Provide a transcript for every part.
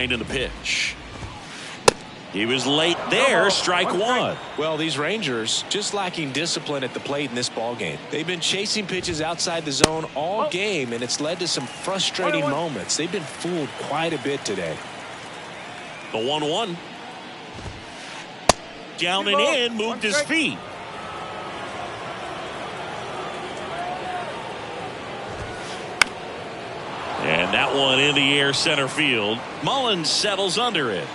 line in the pitch. He was late there. Strike one. Well, these Rangers just lacking discipline at the plate in this ball game. They've been chasing pitches outside the zone all game, and it's led to some frustrating moments. They've been fooled quite a bit today. The 1-1. Down and in, moved his feet. And that one in the air center field. Mullins settles under it.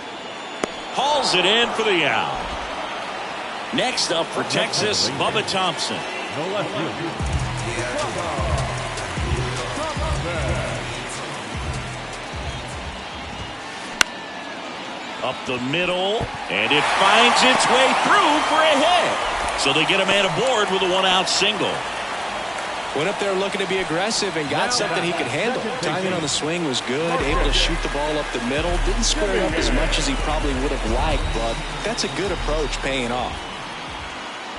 Hauls it in for the out. Next up for Texas, Bubba Thompson. Up the middle, and it finds its way through for a hit. So they get a man aboard with a one-out single. Went up there looking to be aggressive and got something he could handle. Timing on the swing was good, able to shoot the ball up the middle. Didn't square it up as much as he probably would have liked, but that's a good approach paying off.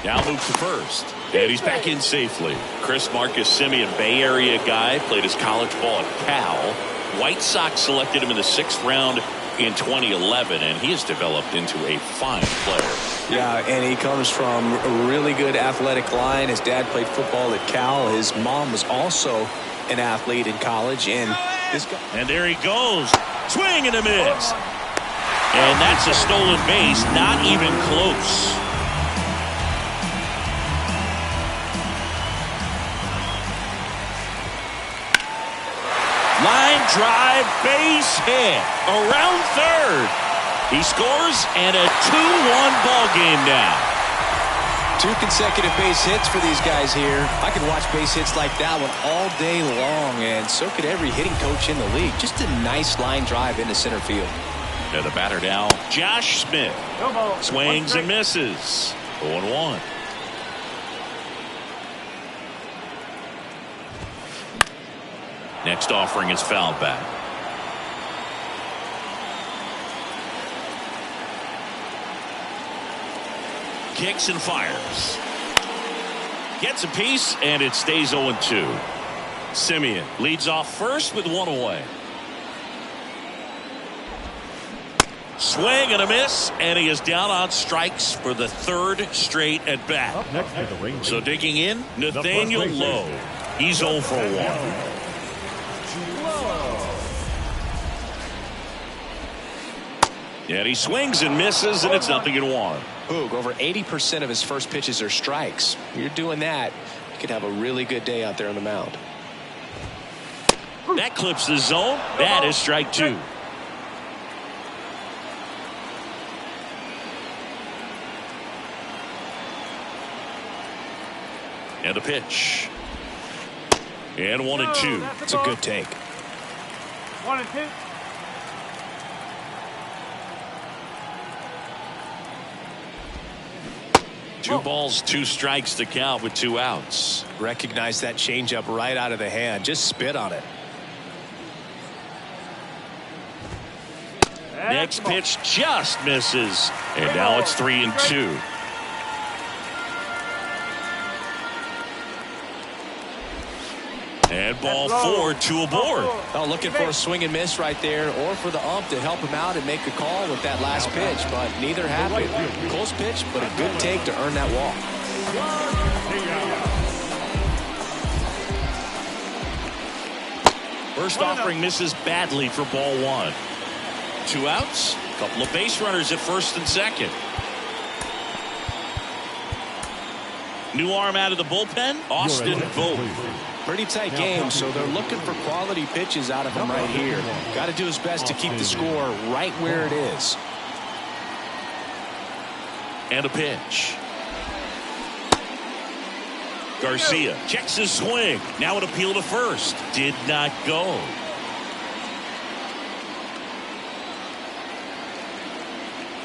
Now moves to first, and he's back in safely. Chris Marcus Simeon, Bay Area guy, played his college ball at Cal. White Sox selected him in the 6th round in 2011, and he has developed into a fine player. Yeah, and he comes from a really good athletic line. His dad played football at Cal. His mom was also an athlete in college, and this guy. And there he goes. Swing and a miss. And that's a stolen base, not even close. Line drive, base hit, around third. He scores, and a 2-1 ball game now. 2 consecutive base hits for these guys here. I could watch base hits like that one all day long, and so could every hitting coach in the league. Just a nice line drive into center field. And the batter now, Josh Smith. Swings and misses. 0-1. Next offering is fouled back. Kicks and fires. Gets a piece, and it stays 0-2. Simeon leads off first with one away. Swing and a miss, and he is down on strikes for the 3rd straight at bat. So digging in, Nathaniel Lowe. He's 0 for 1. And he swings and misses, and it's 0-1. Boog, over 80% of his first pitches are strikes. When you're doing that, you could have a really good day out there on the mound. That clips the zone. That is strike 2. And the pitch. And 1-2. It's a good take. 1-2. Two balls, 2 strikes to count with 2 outs. Recognize that changeup right out of the hand. Just spit on it. Next pitch just misses. And now it's 3-2. And ball 4, 2 aboard. Oh, looking for a swing and miss right there, or for the ump to help him out and make a call with that last pitch, but neither happened. Close pitch, but a good take to earn that walk. First offering misses badly for ball 1. 2 outs, couple of base runners at first and second. New arm out of the bullpen, Austin Vogt. Pretty tight game, so they're looking for quality pitches out of him right here. Got to do his best to keep the score right where it is. And a pitch. Garcia checks his swing. Now an appeal to first. Did not go.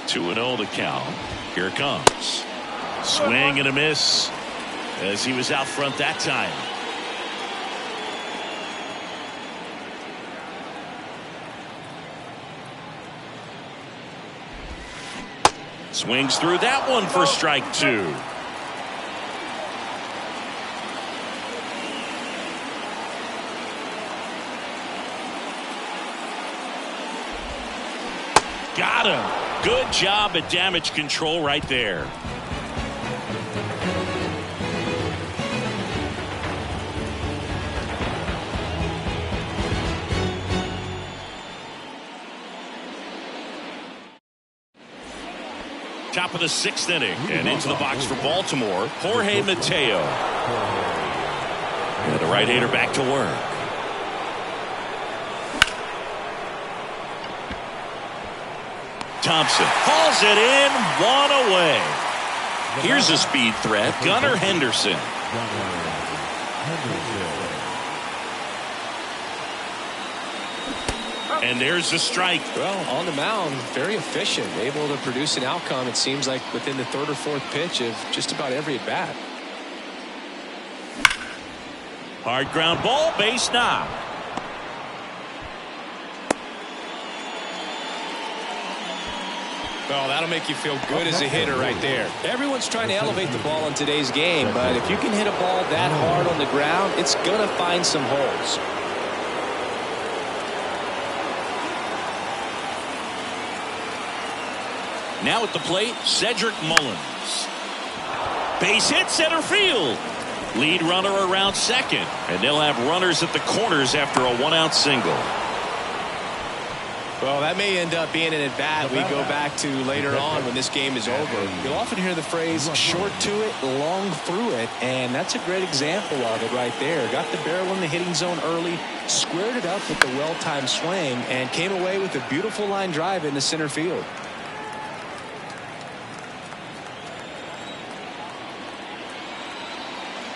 Two and 0 the count. Here it comes. Swing and a miss as he was out front that time. Swings through that one for strike 2. Got him. Good job at damage control right there. Top of the 6th inning, and into the box for Baltimore, Jorge Mateo. And the right-hander back to work. Thompson hauls it in, 1 away. Here's a speed threat, Gunnar Henderson. And there's the strike. Well, on the mound, very efficient, able to produce an outcome, it seems like, within the 3rd or 4th pitch of just about every at-bat. Hard ground ball, base knock. Well, that'll make you feel good as a hitter right there. Everyone's trying to elevate the ball in today's game, but if you can hit a ball that hard on the ground, it's going to find some holes. Now at the plate, Cedric Mullins. Base hit, center field. Lead runner around second, and they'll have runners at the corners after a 1-out single. Well, that may end up being an at-bat we go back to later on when this game is over. You'll often hear the phrase, short to it, long through it, and that's a great example of it right there. Got the barrel in the hitting zone early, squared it up with the well-timed swing, and came away with a beautiful line drive into center field.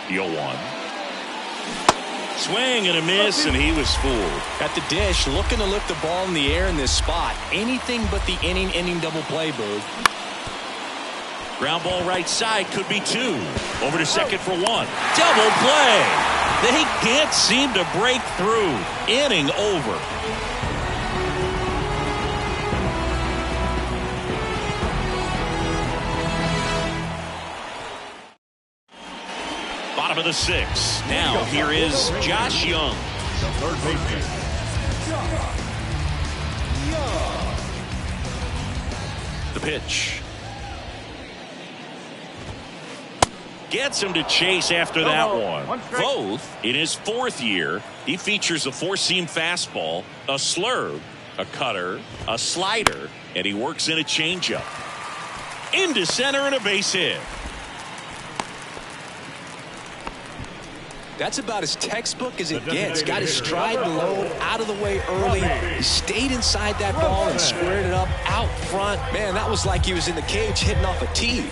The 0-1. Swing and a miss, and he was fooled. At the dish, looking to lift the ball in the air in this spot. Anything but the inning double play, Boog. Ground ball right side, could be 2. Over to second for 1. Double play. They can't seem to break through. Inning over. Bottom of the 6th. Now here is Josh Young. The third baseman. The pitch. Gets him to chase after that one. Both in his 4th year. He features a 4-seam fastball, a slurve, a cutter, a slider, and he works in a changeup. Into center and a base hit. That's about as textbook as it gets. Got his stride and load out of the way early. He stayed inside that ball and squared it up out front. Man, that was like he was in the cage hitting off a tee.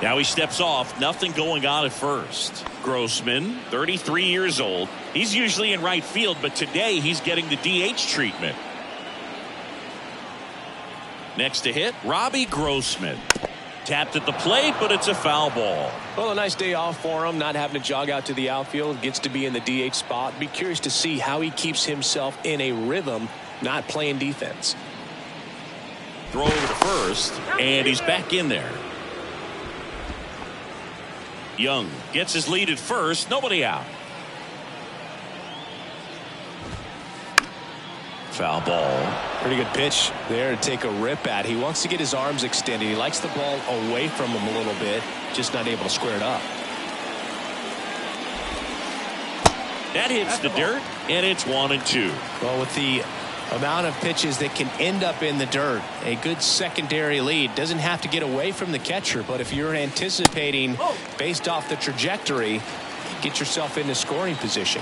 Now he steps off, nothing going on at first. Grossman, 33 years old. He's usually in right field, but today he's getting the DH treatment. Next to hit, Robbie Grossman. Tapped at the plate, but it's a foul ball. Well, a nice day off for him, not having to jog out to the outfield. Gets to be in the DH spot. Be curious to see how he keeps himself in a rhythm, not playing defense. Throw over to first, and he's back in there. Young gets his lead at first. Nobody out. Foul ball. Pretty good pitch there to take a rip at. He wants to get his arms extended. He likes the ball away from him a little bit. Just not able to square it up. That hits the dirt, and it's 1-2. Well, with the amount of pitches that can end up in the dirt, a good secondary lead. Doesn't have to get away from the catcher, but if you're anticipating based off the trajectory, get yourself into scoring position.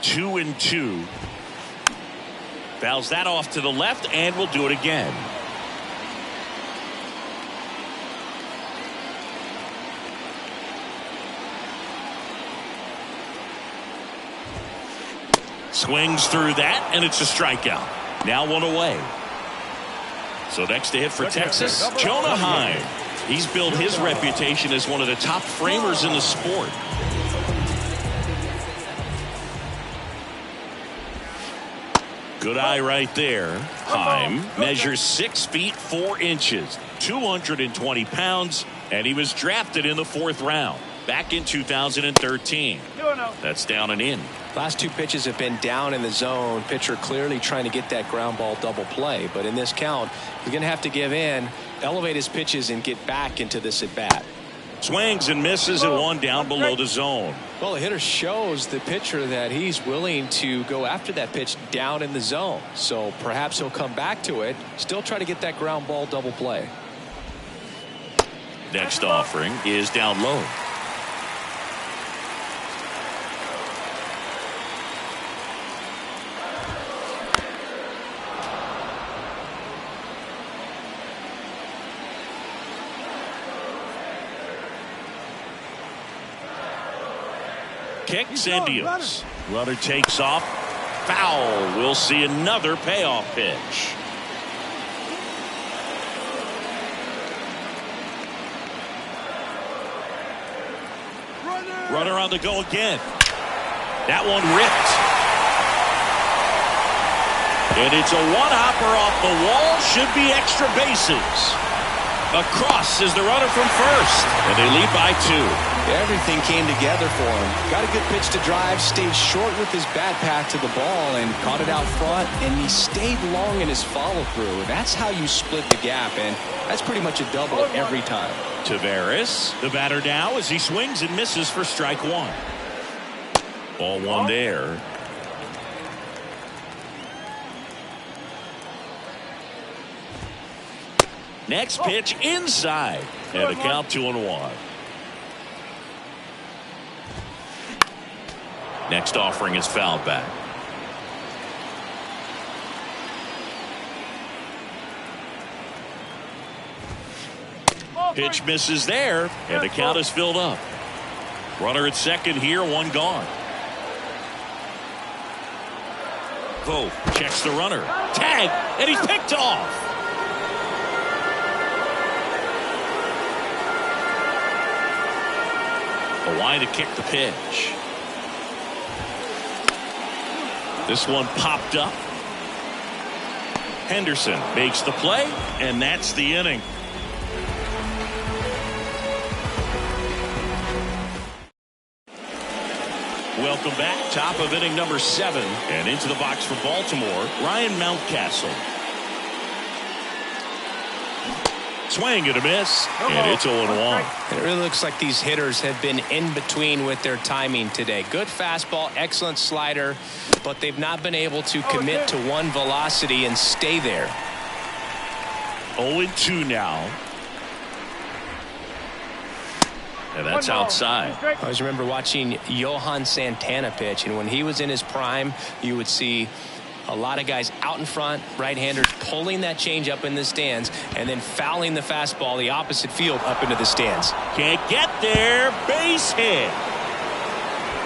Two and two. Fouls that off to the left, and will do it again. Swings through that, and it's a strikeout. Now one away. So next to hit for Texas, Jonah Heim. He's built his reputation as one of the top framers in the sport. Good eye right there. Heim measures 6 feet 4 inches, 220 pounds, and he was drafted in the 4th round back in 2013. That's down and in. Last 2 pitches have been down in the zone. Pitcher clearly trying to get that ground ball double play, but in this count, he's going to have to give in, elevate his pitches, and get back into this at bat. Swings and misses and one down below the zone. Well, the hitter shows the pitcher that he's willing to go after that pitch down in the zone. So perhaps he'll come back to it, still try to get that ground ball double play. Next offering is down low. Kicks and deals. Runner takes off. Foul. We'll see another payoff pitch. Runner on the go again. That one ripped. And it's a one-hopper off the wall. Should be extra bases. Across is the runner from first. And they lead by 2. Everything came together for him. Got a good pitch to drive, stayed short with his bat path to the ball, and caught it out front, and he stayed long in his follow-through. That's how you split the gap, and that's pretty much a double every time. Tavares, the batter now, as he swings and misses for strike 1. Ball 1 there. Next pitch inside, and the count 2-1. Next offering is fouled back. Pitch misses there, and the count is filled up. Runner at second here, 1 gone. Vogt checks the runner. Tag, and he's picked off. A line to kick the pitch. This one popped up. Henderson makes the play, and that's the inning. Welcome back. Top of inning number 7. And into the box for Baltimore, Ryan Mountcastle. Swing and a miss, and it's 0-1. It really looks like these hitters have been in between with their timing today. Good fastball, excellent slider, but they've not been able to commit to one velocity and stay there. 0-2 now. And that's outside. I always remember watching Johan Santana pitch, and when he was in his prime, you would see a lot of guys out in front, right-handers pulling that change up in the stands and then fouling the fastball the opposite field up into the stands. Can't get there. Base hit.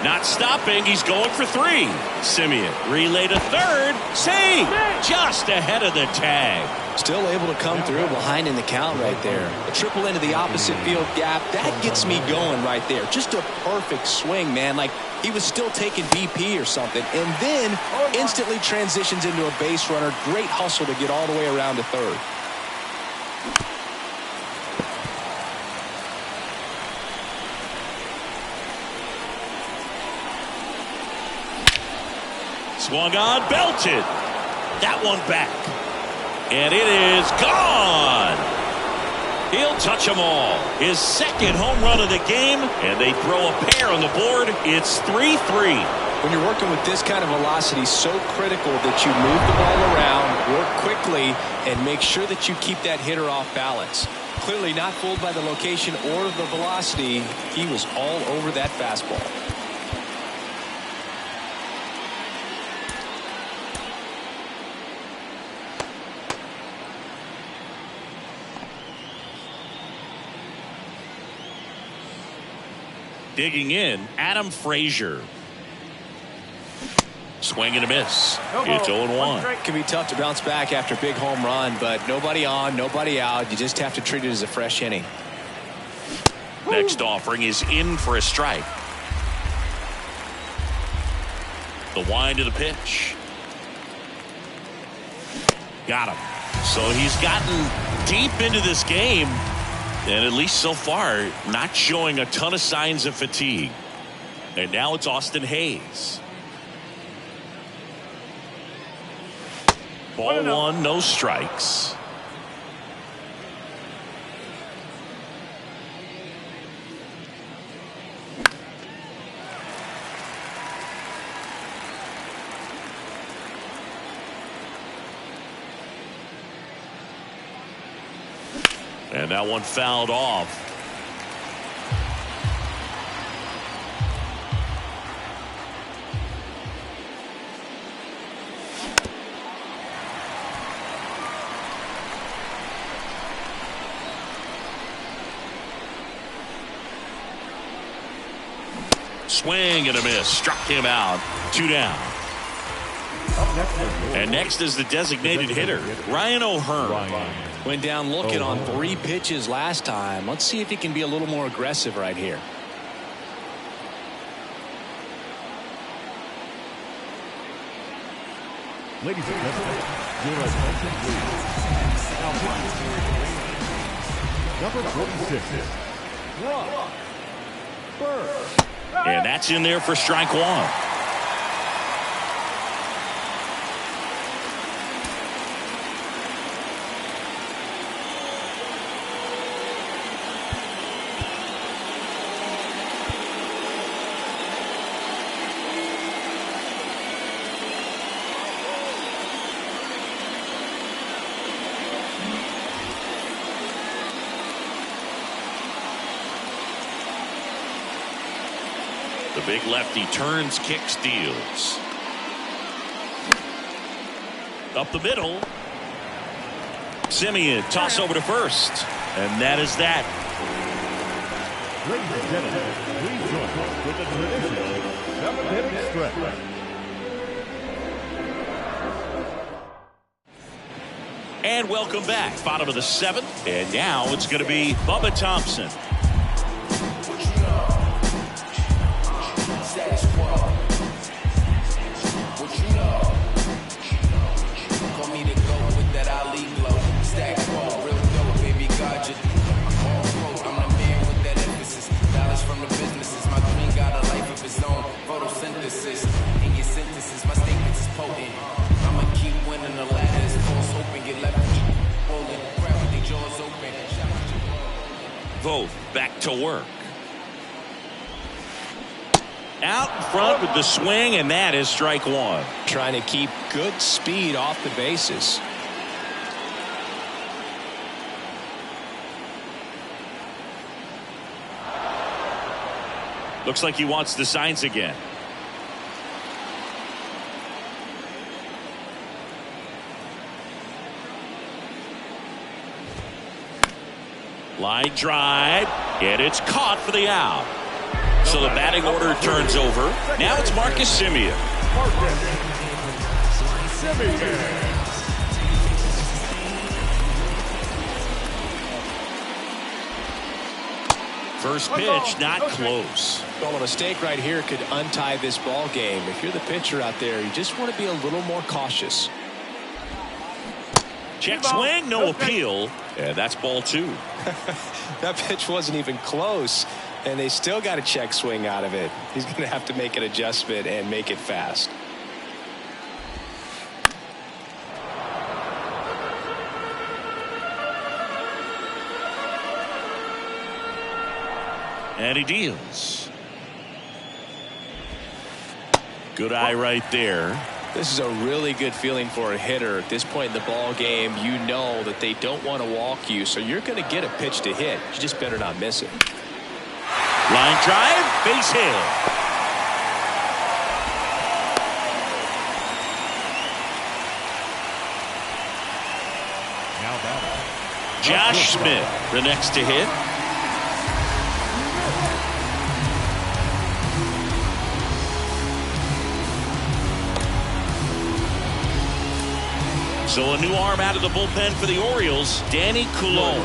Not stopping. He's going for 3. Simeon relay to third. Save. Just ahead of the tag. Still able to come through behind in the count right there. A triple into the opposite field gap. That gets me going right there. Just a perfect swing, man. Like he was still taking BP or something. And then instantly transitions into a base runner. Great hustle to get all the way around to third. Swung on, belted. That one back. And it is gone. He'll touch them all. His second home run of the game, and they throw a pair on the board. It's 3-3. When you're working with this kind of velocity, so critical that you move the ball around, work quickly, and make sure that you keep that hitter off balance. Clearly not fooled by the location or the velocity. He was all over that fastball. Digging in, Adam Frazier. Swing and a miss. It's 0-1. It can be tough to bounce back after a big home run, but nobody on, nobody out. You just have to treat it as a fresh inning. Next offering is in for a strike. The wind of the pitch. Got him. So he's gotten deep into this game. And at least so far, not showing a ton of signs of fatigue. And now it's Austin Hayes. Ball 1, no strikes. And that one fouled off. Swing and a miss. Struck him out. 2 down. And next is the designated hitter, Ryan O'Hearn. Went down looking on 3 pitches last time. Let's see if he can be a little more aggressive right here. Ladies and gentlemen, your attention please. Number 46. And that's in there for strike 1. The big lefty turns, kicks, deals. Up the middle. Simeon, toss over to first. And that is that. Ladies and gentlemen, please join us with the traditional 7-inning stretch. And welcome back. Bottom of the 7th. And now it's going to be Bubba Thompson. Voth back to work. Out in front with the swing, and that is strike 1. Trying to keep good speed off the bases. Looks like he wants the signs again. Line drive, and it's caught for the out. So the batting order turns over. Now it's Marcus Semien. First pitch, not close. Well, a mistake right here could untie this ball game. If you're the pitcher out there, you just want to be a little more cautious. Check swing, no appeal. And that's ball 2. That pitch wasn't even close, and they still got a check swing out of it. He's going to have to make an adjustment and make it fast. And he deals. Good eye right there. This is a really good feeling for a hitter. At this point in the ball game, you know that they don't want to walk you, so you're going to get a pitch to hit. You just better not miss it. Line drive, base hit. Now batting, Josh Smith, the next to hit. So a new arm out of the bullpen for the Orioles, Danny Coulombe.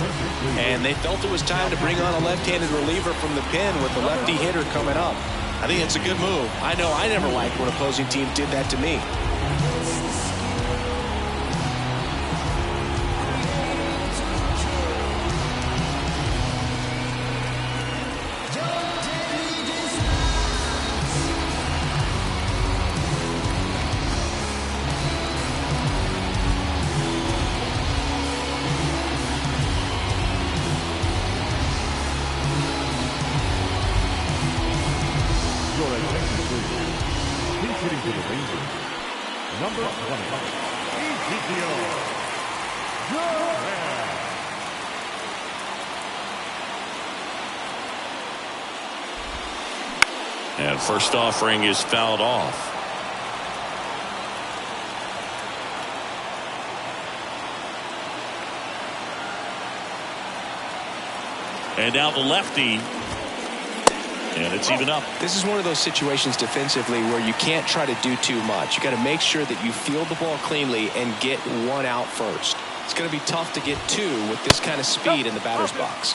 And they felt it was time to bring on a left-handed reliever from the pen with the lefty hitter coming up. I think it's a good move. I know I never liked when opposing teams did that to me. Hitting to the Rangers, number 20, Ezekiel Jones. And first offering is fouled off. And now the lefty. And it's even up. This is one of those situations defensively where you can't try to do too much. You got to make sure that you field the ball cleanly and get one out first. It's going to be tough to get 2 with this kind of speed in the batter's box.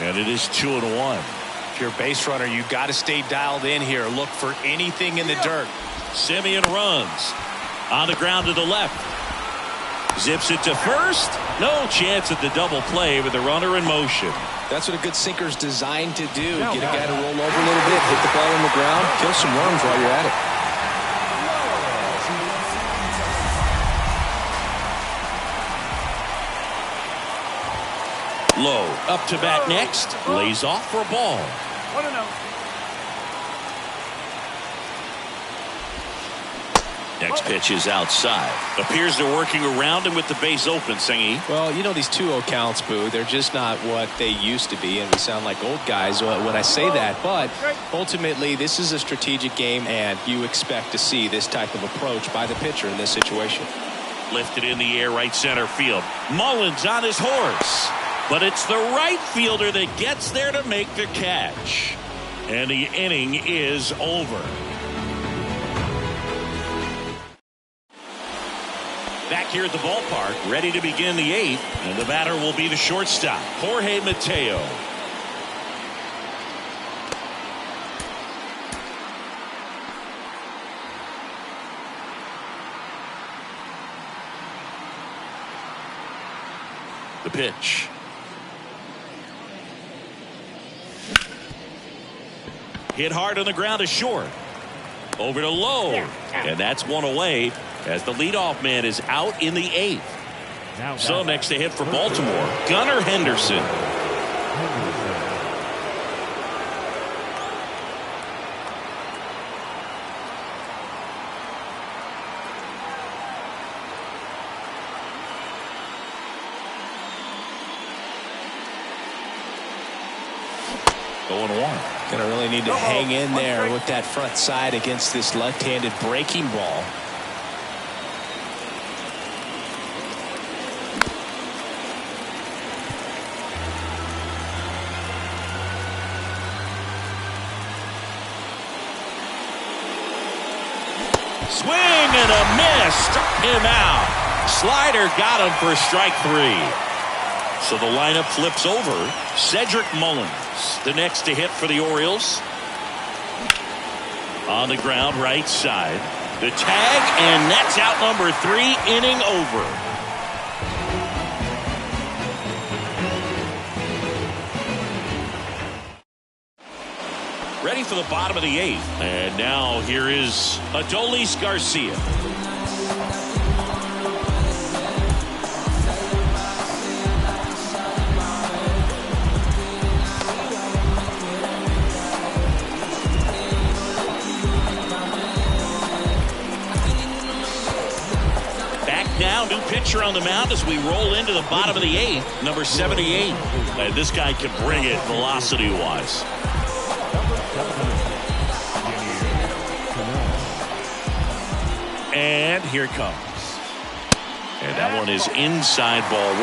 And it is 2-1. If you're a base runner, you got to stay dialed in here. Look for anything in the dirt. Semien runs on the ground to the left. Zips it to first. No chance at the double play with the runner in motion. That's what a good sinker's designed to do. Get a guy to roll over a little bit, hit the ball on the ground, kill some worms while you're at it. Low up to bat next. Lays off for a ball. 1-0. Next pitch is outside. Appears they're working around him with the base open, Singy. Well, you know these 2-0 counts, Boo. They're just not what they used to be, and we sound like old guys when I say that. But ultimately, this is a strategic game, and you expect to see this type of approach by the pitcher in this situation. Lifted in the air, right center field. Mullins on his horse. But it's the right fielder that gets there to make the catch. And the inning is over. Back here at the ballpark, ready to begin the 8th, and the batter will be the shortstop, Jorge Mateo. The pitch. Hit hard on the ground to short. Over to Low, and that's one away as the leadoff man is out in the 8th. So next to hit for Baltimore, Gunnar Henderson. Going one. Gonna really need to hang in there with that front side against this left-handed breaking ball. Swing and a miss. Struck him out. Slider got him for strike 3. So the lineup flips over. Cedric Mullins, the next to hit for the Orioles. On the ground, right side. The tag, and that's out number 3, inning over. Ready for the bottom of the 8th. And now here is Adolis Garcia. Now, new pitcher on the mound as we roll into the bottom of the 8th, number 78. And this guy can bring it velocity-wise. And here it comes. And that one is inside ball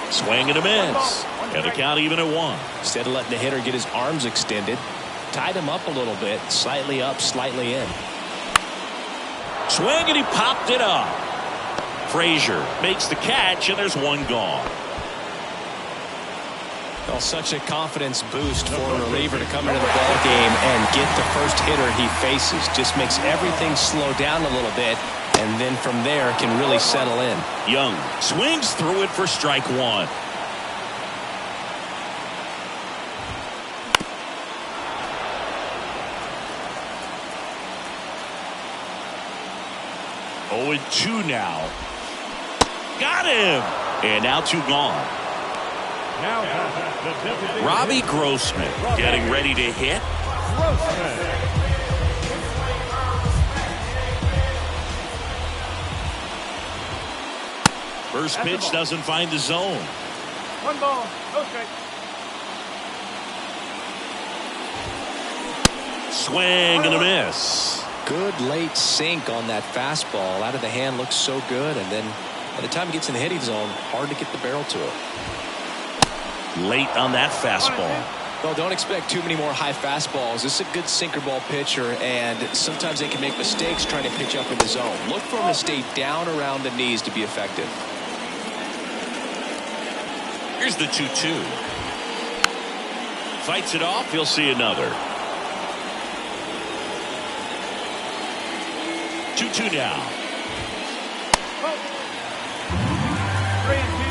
1. Swing and a miss. And the count even at 1. Instead of letting the hitter get his arms extended, tied him up a little bit, slightly up, slightly in. Swing and he popped it up. Frazier makes the catch, and there's 1 gone. Well, such a confidence boost for a reliever to come into the ball game and get the first hitter he faces. Just makes everything slow down a little bit, and then from there can really settle in. Young swings through it for strike 1. Oh, and 2 now. Got him. And now 2 gone. Robbie Grossman getting ready to hit. First pitch doesn't find the zone. 1 ball, no strike. Swing and a miss. Good late sink on that fastball. Out of the hand, looks so good, and then by the time it gets in the hitting zone, hard to get the barrel to it. Late on that fastball. Well, don't expect too many more high fastballs. This is a good sinker ball pitcher, and sometimes they can make mistakes trying to pitch up in the zone. Look for him to stay down around the knees to be effective. Here's the 2-2. Fights it off. He'll see another. 2-2 now. 3-2.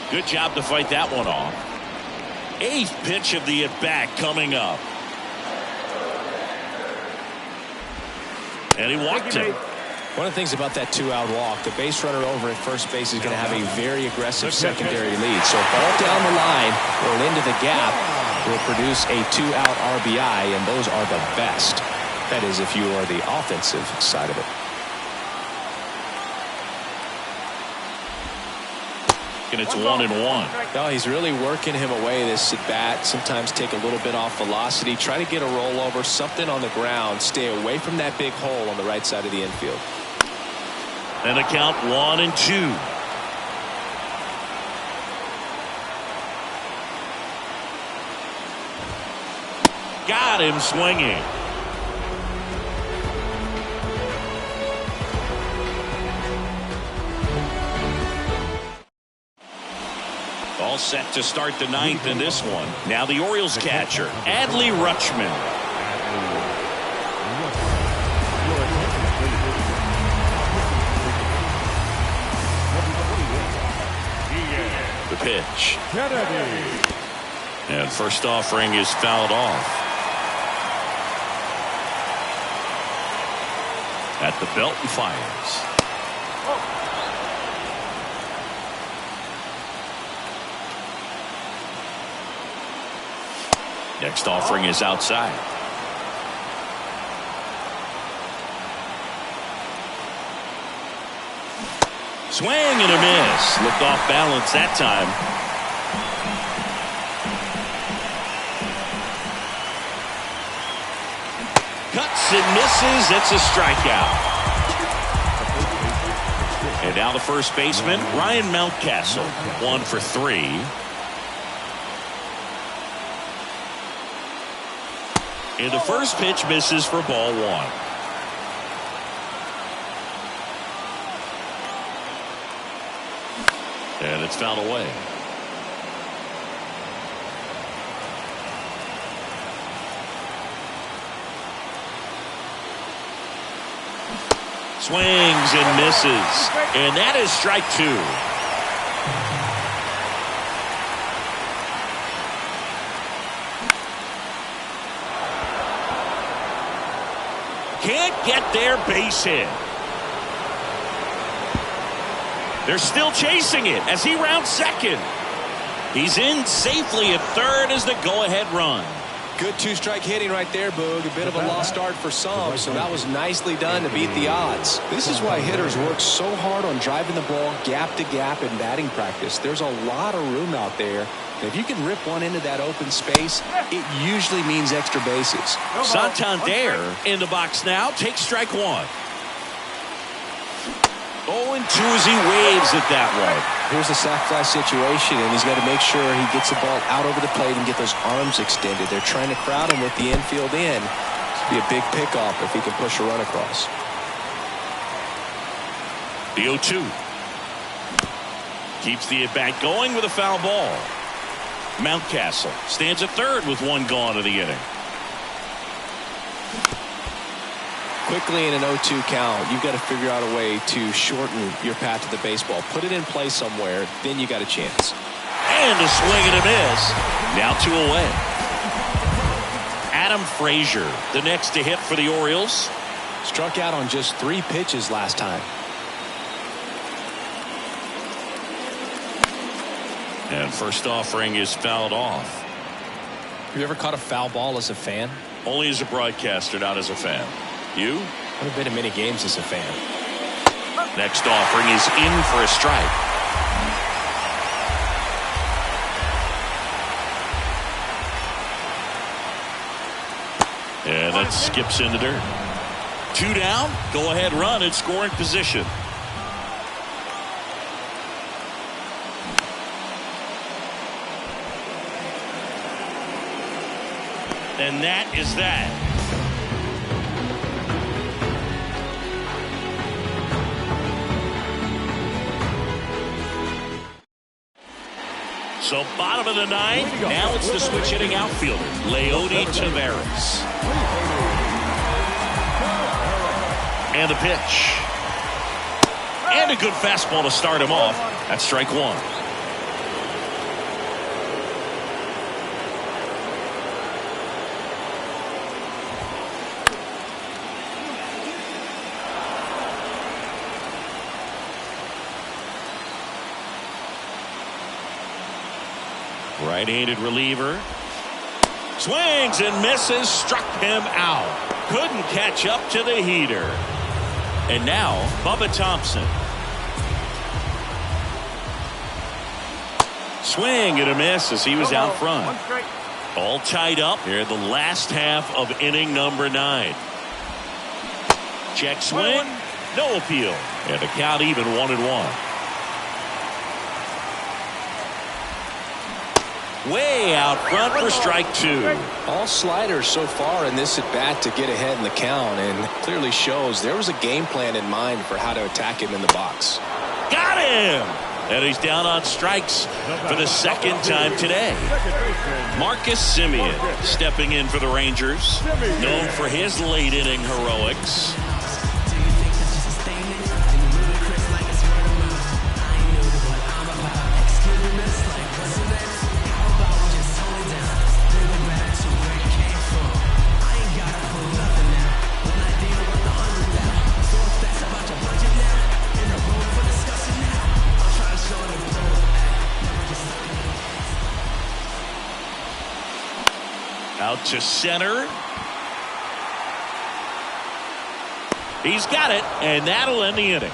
Good job to fight that one off. 8th pitch of the at-bat coming up. And he walked him. One of the things about that 2-out walk, the base runner over at first base is going to have a very aggressive secondary lead. So ball down the line or into the gap will produce a 2-out RBI, and those are the best. That is, if you are the offensive side of it. And it's 1-1. No, he's really working him away this at bat. Sometimes take a little bit off velocity, try to get a rollover, something on the ground, stay away from that big hole on the right side of the infield. And the count 1-2. Got him swinging. All set to start the 9th in this one. Now the Orioles catcher, Adley Rutschman. The pitch. And first offering is fouled off. At the belt and fires. Next offering is outside. Swing and a miss. Looked off balance that time. Cuts and misses. It's a strikeout. And now the first baseman, Ryan Mountcastle, 1 for 3. And the first pitch misses for ball 1. And it's fouled away. Swings and misses. And that is strike 2. Can't get their base hit. They're still chasing it as he rounds second. He's in safely at third as the go-ahead run. Good two-strike hitting right there, Boog. A bit of a lost start for some, so that was nicely done to beat the odds. This is why hitters work so hard on driving the ball gap to gap in batting practice. There's a lot of room out there. If you can rip one into that open space, it usually means extra bases. Santander in the box now. Takes strike 1. 0-2 as he waves at that one. Here's a sac fly situation, and he's got to make sure he gets the ball out over the plate and get those arms extended. They're trying to crowd him with the infield in. It'd be a big pickoff if he can push a run across. The 0-2. Keeps the at-bat going with a foul ball. Mountcastle stands at third with 1 gone in the inning. Quickly in an 0-2 count, you've got to figure out a way to shorten your path to the baseball. Put it in play somewhere, then you got a chance. And a swing and a miss. Now 2 away. Adam Frazier, the next to hit for the Orioles. Struck out on just 3 pitches last time. And first offering is fouled off. Have you ever caught a foul ball as a fan? Only as a broadcaster, not as a fan. You? I've been to many games as a fan. Next offering is in for a strike. And that skips in the dirt. 2 down. Go ahead run in scoring position. And that is that. So bottom of the 9th. Now it's the switch hitting outfielder, Leody Taveras. And the pitch. And a good fastball to start him off. That's strike 1. Right-handed reliever. Swings and misses. Struck him out. Couldn't catch up to the heater. And now, Bubba Thompson. Swing and a miss as he was out front. All tied up here in the last half of inning number 9. Check swing. No appeal. And the count even 1-1. Way out front for strike 2. All sliders so far in this at bat to get ahead in the count, and clearly shows there was a game plan in mind for how to attack him in the box. Got him! And he's down on strikes for the second time today. Marcus Semien stepping in for the Rangers, known for his late inning heroics. Out to center. He's got it, and that'll end the inning.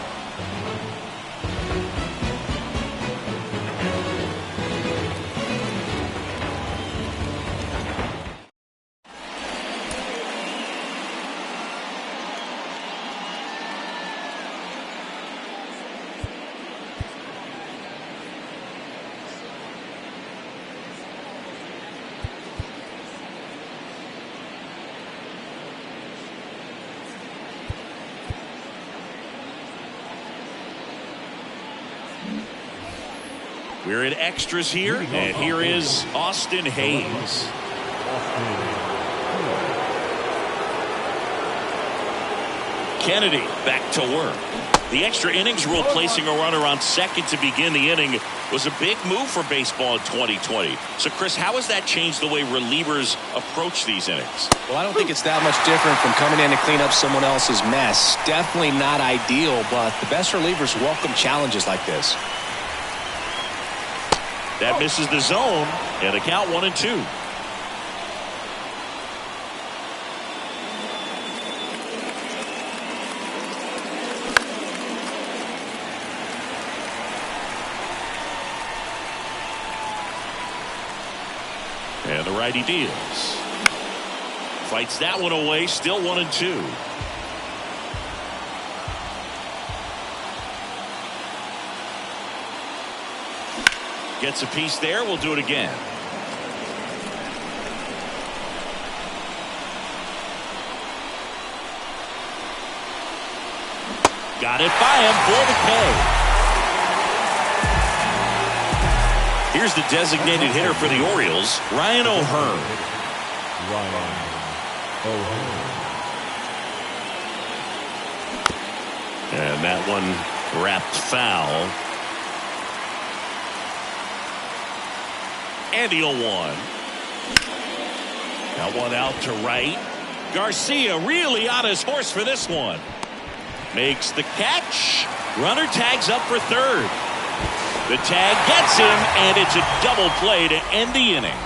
We're in extras here, and here is Austin Hayes. Kennedy back to work. The extra innings rule placing a runner on second to begin the inning was a big move for baseball in 2020. So, Chris, how has that changed the way relievers approach these innings? Well, I don't think it's that much different from coming in to clean up someone else's mess. Definitely not ideal, but the best relievers welcome challenges like this. That misses the zone, and the count 1-2. And the righty deals. Fights that one away, still 1-2. Gets a piece there. We'll do it again. Got it by him for the K. Here's the designated hitter for the Orioles, Ryan O'Hearn. And that one wrapped foul. And the 0-1. That one out to right. Garcia really on his horse for this one. Makes the catch. Runner tags up for third. The tag gets him, and it's a double play to end the inning.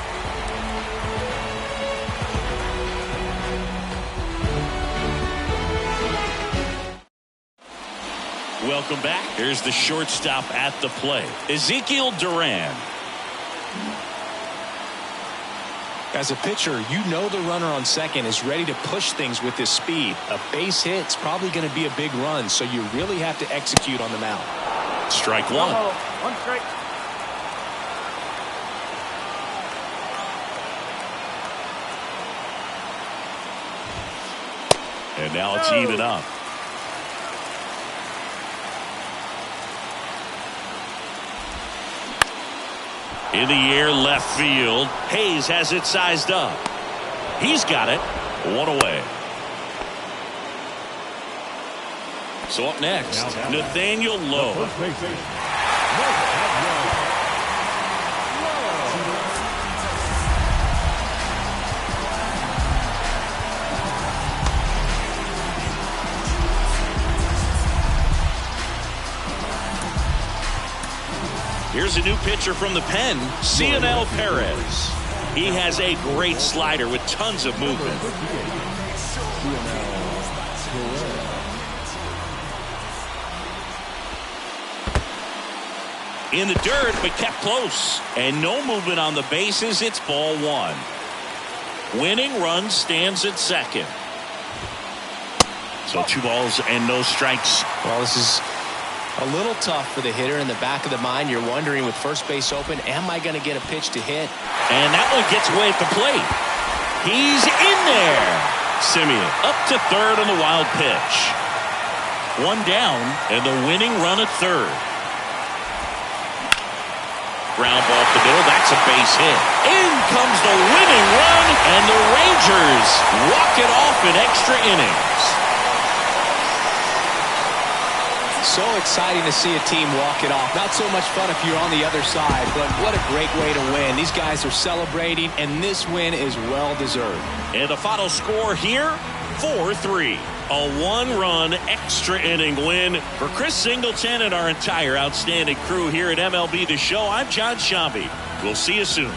Welcome back. Here's the shortstop at the plate, Ezekiel Duran. As a pitcher, you know the runner on second is ready to push things with his speed. A base hit's probably going to be a big run, so you really have to execute on the mound. Strike one. One strike. And now it's even up. In the air, left field. Hayes has it sized up. He's got it. One away. So up next, Nathaniel Lowe. Here's a new pitcher from the pen, Cionel Perez. He has a great slider with tons of movement. In the dirt, but kept close. And no movement on the bases. It's ball one. Winning run stands at second. So 2 balls and no strikes. Well, this is a little tough for the hitter. In the back of the mind, you're wondering with first base open, am I going to get a pitch to hit? And that one gets away at the plate. He's in there. Simeon up to third on the wild pitch. One down, and the winning run at third. Ground ball up the middle. That's a base hit. In comes the winning run, and the Rangers walk it off in extra innings. So exciting to see a team walk it off. Not so much fun if you're on the other side, but what a great way to win. These guys are celebrating, and this win is well-deserved. And the final score here, 4-3. A one-run extra inning win for Chris Singleton and our entire outstanding crew here at MLB The Show. I'm John Shambi. We'll see you soon.